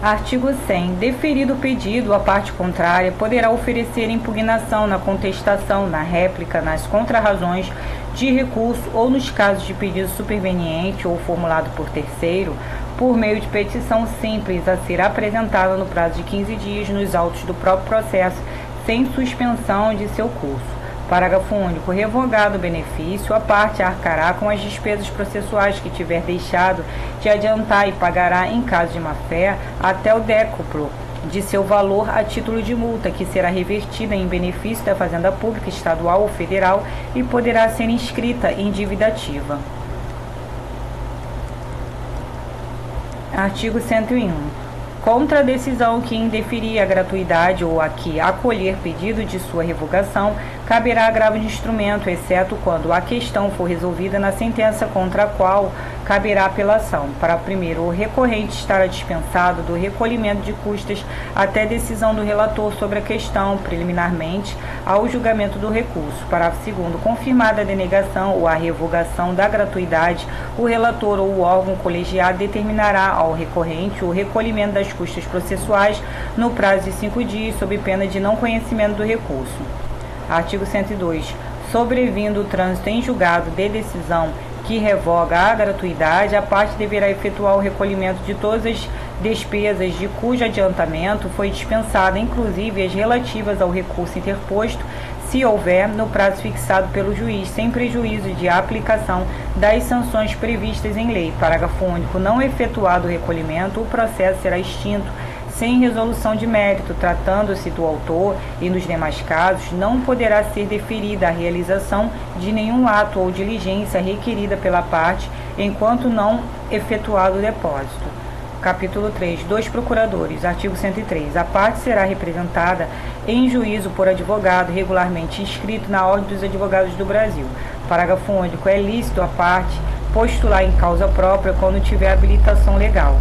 Artigo 100. Deferido o pedido, a parte contrária poderá oferecer impugnação na contestação, na réplica, nas contrarrazões de recurso ou nos casos de pedido superveniente ou formulado por terceiro, por meio de petição simples a ser apresentada no prazo de 15 dias nos autos do próprio processo, sem suspensão de seu curso. Parágrafo único. Revogado o benefício, a parte arcará com as despesas processuais que tiver deixado de adiantar e pagará, em caso de má-fé, até o décuplo de seu valor a título de multa, que será revertida em benefício da Fazenda Pública Estadual ou Federal e poderá ser inscrita em dívida ativa. Artigo 101. Contra a decisão que indeferir a gratuidade ou a que acolher pedido de sua revogação, caberá agravo de instrumento, exceto quando a questão for resolvida na sentença contra a qual caberá apelação. Para primeiro, o recorrente estará dispensado do recolhimento de custas até decisão do relator sobre a questão, preliminarmente ao julgamento do recurso. Parágrafo segundo, confirmada a denegação ou a revogação da gratuidade, o relator ou o órgão colegiado determinará ao recorrente o recolhimento das custas processuais no prazo de 5 dias, sob pena de não conhecimento do recurso. Artigo 102. Sobrevindo o trânsito em julgado de decisão que revoga a gratuidade, a parte deverá efetuar o recolhimento de todas as despesas de cujo adiantamento foi dispensada, inclusive as relativas ao recurso interposto, se houver, no prazo fixado pelo juiz, sem prejuízo de aplicação das sanções previstas em lei. Parágrafo único. Não efetuado o recolhimento, o processo será extinto sem resolução de mérito, tratando-se do autor e, nos demais casos, não poderá ser deferida a realização de nenhum ato ou diligência requerida pela parte, enquanto não efetuado o depósito. Capítulo 3. Dos procuradores. Artigo 103. A parte será representada em juízo por advogado regularmente inscrito na Ordem dos Advogados do Brasil. Parágrafo único. É lícito a parte postular em causa própria quando tiver habilitação legal.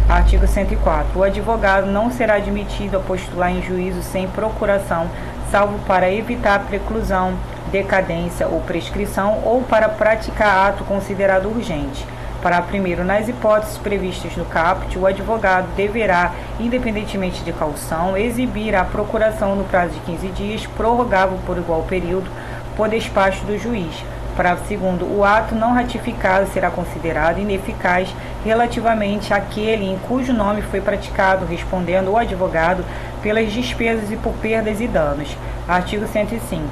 Artigo 104. O advogado não será admitido a postular em juízo sem procuração, salvo para evitar preclusão, decadência ou prescrição ou para praticar ato considerado urgente. Para primeiro, nas hipóteses previstas no caput, o advogado deverá, independentemente de caução, exibir a procuração no prazo de 15 dias, prorrogável por igual período, por despacho do juiz. Parágrafo segundo, o ato não ratificado será considerado ineficaz relativamente àquele em cujo nome foi praticado, respondendo o advogado pelas despesas e por perdas e danos. Artigo 105.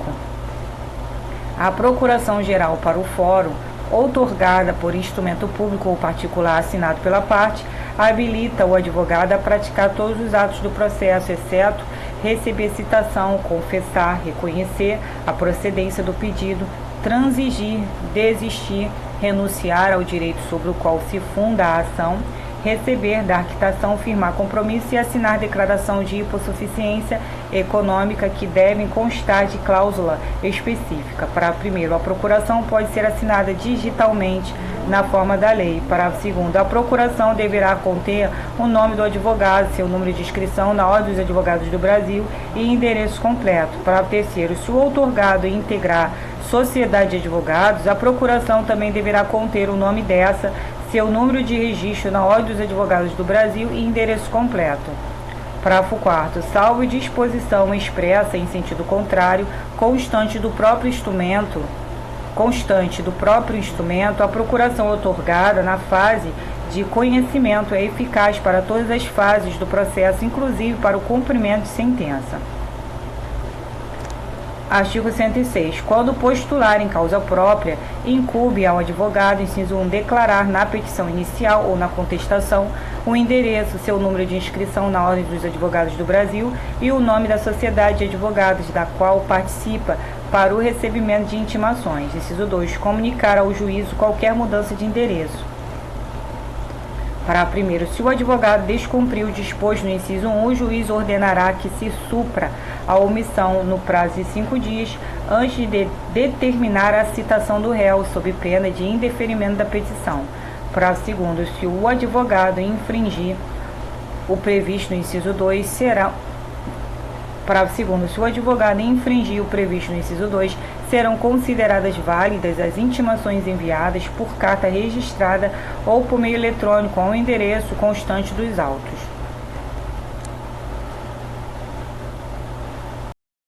A procuração geral para o fórum, outorgada por instrumento público ou particular assinado pela parte, habilita o advogado a praticar todos os atos do processo, exceto receber citação, confessar, reconhecer a procedência do pedido, transigir, desistir, renunciar ao direito sobre o qual se funda a ação, receber, dar quitação, firmar compromisso e assinar declaração de hipossuficiência econômica que devem constar de cláusula específica. Parágrafo primeiro, a procuração pode ser assinada digitalmente na forma da lei. Parágrafo segundo, a procuração deverá conter o nome do advogado, seu número de inscrição na Ordem dos Advogados do Brasil e endereço completo. Parágrafo terceiro, se o outorgado integrar sociedade de advogados, a procuração também deverá conter o nome dessa, seu número de registro na Ordem dos Advogados do Brasil e endereço completo. Parágrafo 4º. Salvo disposição expressa em sentido contrário, constante do próprio instrumento, a procuração outorgada na fase de conhecimento é eficaz para todas as fases do processo, inclusive para o cumprimento de sentença. Artigo 106. Quando postular em causa própria, incumbe ao advogado, inciso 1, declarar na petição inicial ou na contestação o endereço, seu número de inscrição na Ordem dos Advogados do Brasil e o nome da sociedade de advogados da qual participa para o recebimento de intimações. Inciso 2, comunicar ao juízo qualquer mudança de endereço. Parágrafo 1º. Se o advogado descumprir o disposto no inciso 1, o juiz ordenará que se supra a omissão no prazo de 5 dias antes de determinar a citação do réu, sob pena de indeferimento da petição. Parágrafo 2º. Se o advogado infringir o previsto no inciso 2, Parágrafo 2º. Se o advogado infringir o previsto no inciso 2, serão consideradas válidas as intimações enviadas por carta registrada ou por meio eletrônico ao endereço constante dos autos.